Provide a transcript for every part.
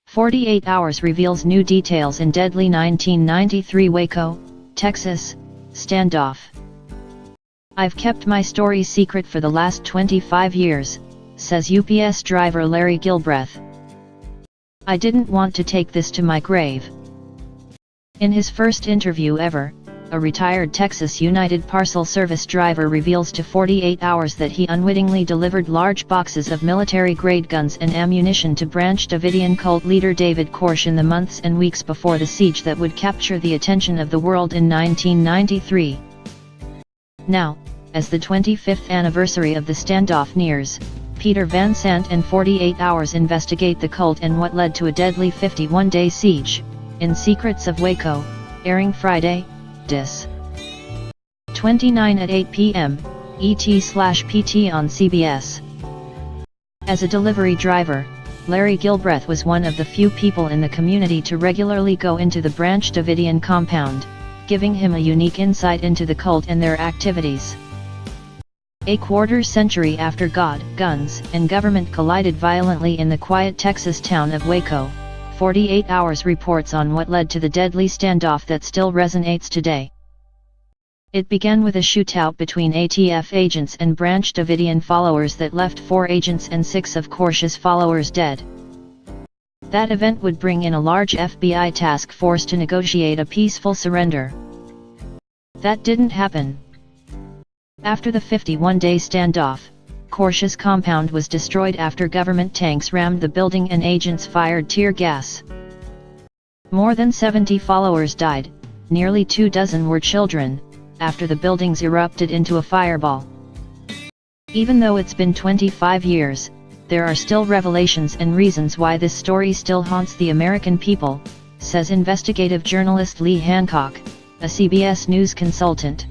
48 Hours reveals new details in deadly 1993 Waco, Texas, standoff. I've kept my story secret for the last 25 years, says UPS driver Larry Gilbreath. I didn't want to take this to my grave. In his first interview ever, a retired Texas United Parcel Service driver reveals to 48 Hours that he unwittingly delivered large boxes of military-grade guns and ammunition to Branch Davidian cult leader David Koresh in the months and weeks before the siege that would capture the attention of the world in 1993. Now, as the 25th anniversary of the standoff nears, Peter Van Sant and 48 Hours investigate the cult and what led to a deadly 51-day siege, in Secrets of Waco, airing Friday, Dis. 29 at 8 p.m. ET/PT on CBS. As a delivery driver, Larry Gilbreath was one of the few people in the community to regularly go into the Branch Davidian compound, giving him a unique insight into the cult and their activities. A quarter-century after God, guns, and government collided violently in the quiet Texas town of Waco, 48 Hours reports on what led to the deadly standoff that still resonates today. It began with a shootout between ATF agents and Branch Davidian followers that left 4 agents and 6 of Koresh's followers dead. That event would bring in a large FBI task force to negotiate a peaceful surrender. That didn't happen. After the 51-day standoff, Koresh's compound was destroyed after government tanks rammed the building and agents fired tear gas. More than 70 followers died, nearly 24 were children, after the buildings erupted into a fireball. Even though it's been 25 years, there are still revelations and reasons why this story still haunts the American people, says investigative journalist Lee Hancock, a CBS News consultant.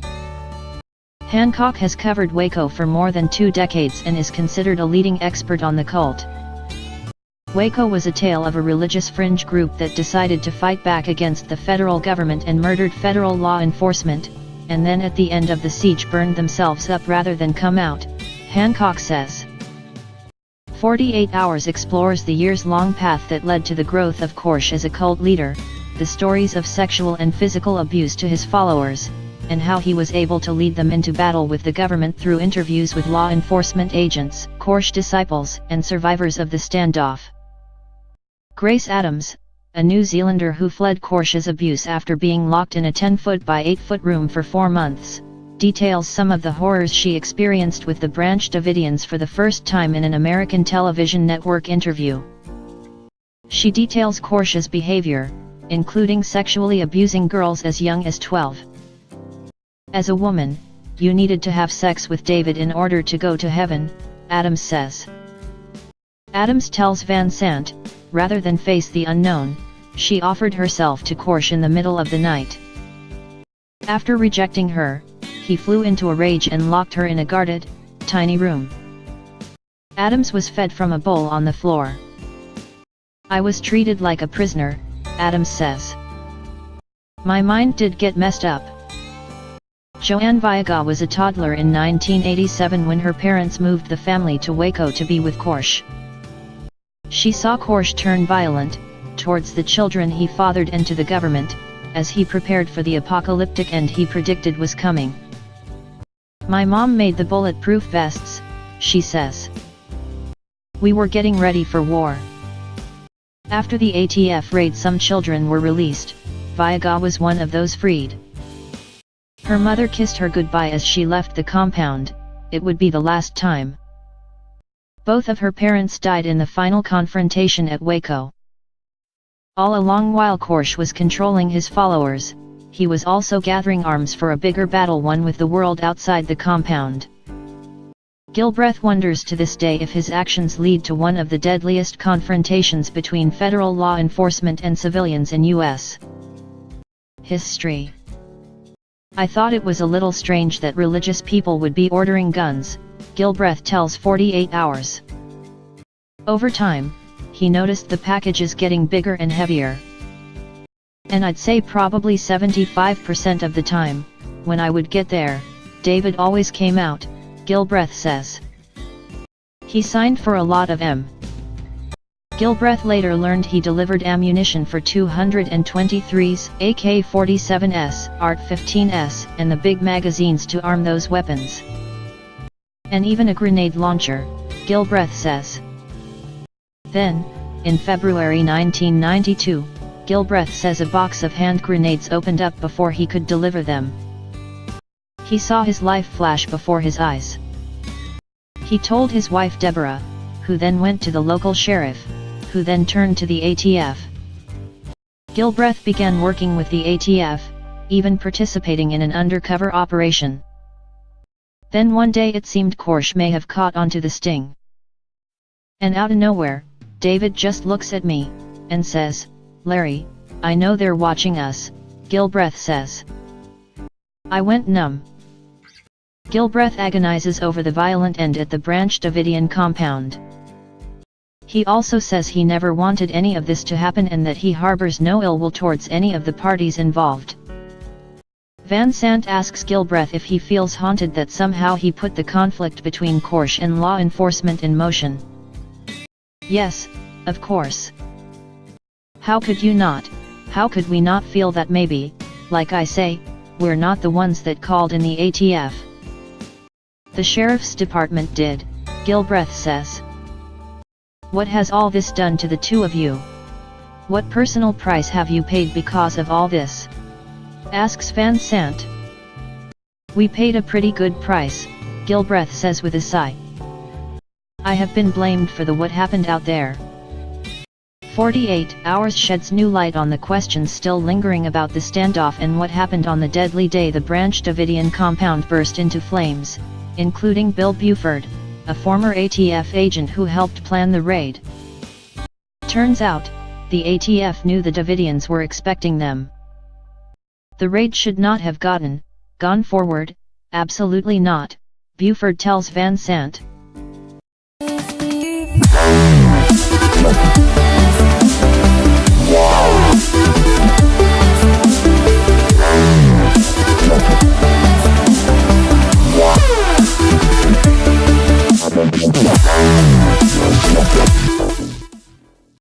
Hancock has covered Waco for more than 2 decades and is considered a leading expert on the cult. Waco was a tale of a religious fringe group that decided to fight back against the federal government and murdered federal law enforcement, and then at the end of the siege burned themselves up rather than come out, Hancock says. 48 Hours explores the years-long path that led to the growth of Koresh as a cult leader, the stories of sexual and physical abuse to his followers, and how he was able to lead them into battle with the government through interviews with law enforcement agents, Koresh disciples, and survivors of the standoff. Grace Adams, a New Zealander who fled Koresh's abuse after being locked in a 10-foot by 8-foot room for 4 months, details some of the horrors she experienced with the Branch Davidians for the first time in an American television network interview. She details Koresh's behavior, including sexually abusing girls as young as 12. As a woman, you needed to have sex with David in order to go to heaven, Adams says. Adams tells Van Sant, rather than face the unknown, she offered herself to Koresh in the middle of the night. After rejecting her, he flew into a rage and locked her in a guarded, tiny room. Adams was fed from a bowl on the floor. I was treated like a prisoner, Adams says. My mind did get messed up. Joanne Viaga was a toddler in 1987 when her parents moved the family to Waco to be with Koresh. She saw Koresh turn violent, towards the children he fathered and to the government, as he prepared for the apocalyptic end he predicted was coming. My mom made the bulletproof vests, she says. We were getting ready for war. After the ATF raid, some children were released. Viaga was one of those freed. Her mother kissed her goodbye as she left the compound. It would be the last time. Both of her parents died in the final confrontation at Waco. All along while Koresh was controlling his followers, he was also gathering arms for a bigger battle, one with the world outside the compound. Gilbreath wonders to this day if his actions lead to one of the deadliest confrontations between federal law enforcement and civilians in U.S. history. I thought it was a little strange that religious people would be ordering guns, Gilbreath tells 48 Hours. Over time, he noticed the packages getting bigger and heavier. And I'd say probably 75% of the time, when I would get there, David always came out, Gilbreath says. He signed for a lot of Gilbreath later learned he delivered ammunition for 223s, AK-47s, ART-15s, and the big magazines to arm those weapons. And even a grenade launcher, Gilbreath says. Then, in February 1992, Gilbreath says a box of hand grenades opened up before he could deliver them. He saw his life flash before his eyes. He told his wife Deborah, who then went to the local sheriff, who then turned to the ATF. Gilbreath began working with the ATF, even participating in an undercover operation. Then one day it seemed Koresh may have caught onto the sting. And out of nowhere, David just looks at me, and says, "Larry, I know they're watching us," Gilbreath says. I went numb. Gilbreath agonizes over the violent end at the Branch Davidian compound. He also says he never wanted any of this to happen and that he harbors no ill will towards any of the parties involved. Sant asks Gilbreath if he feels haunted that somehow he put the conflict between Koresh and law enforcement in motion. Yes, of course. How could you not? How could we not feel that maybe, like I say, we're not the ones that called in the ATF? The sheriff's department did, Gilbreath says. What has all this done to the two of you? What personal price have you paid because of all this? Asks Sant. We paid a pretty good price, Gilbreath says with a sigh. I have been blamed for what happened out there. 48 Hours sheds new light on the questions still lingering about the standoff and what happened on the deadly day the Branch Davidian compound burst into flames, including Bill Buford, a former ATF agent who helped plan the raid. Turns out, the ATF knew the Davidians were expecting them. The raid should not have gone forward, absolutely not, Buford tells Sant.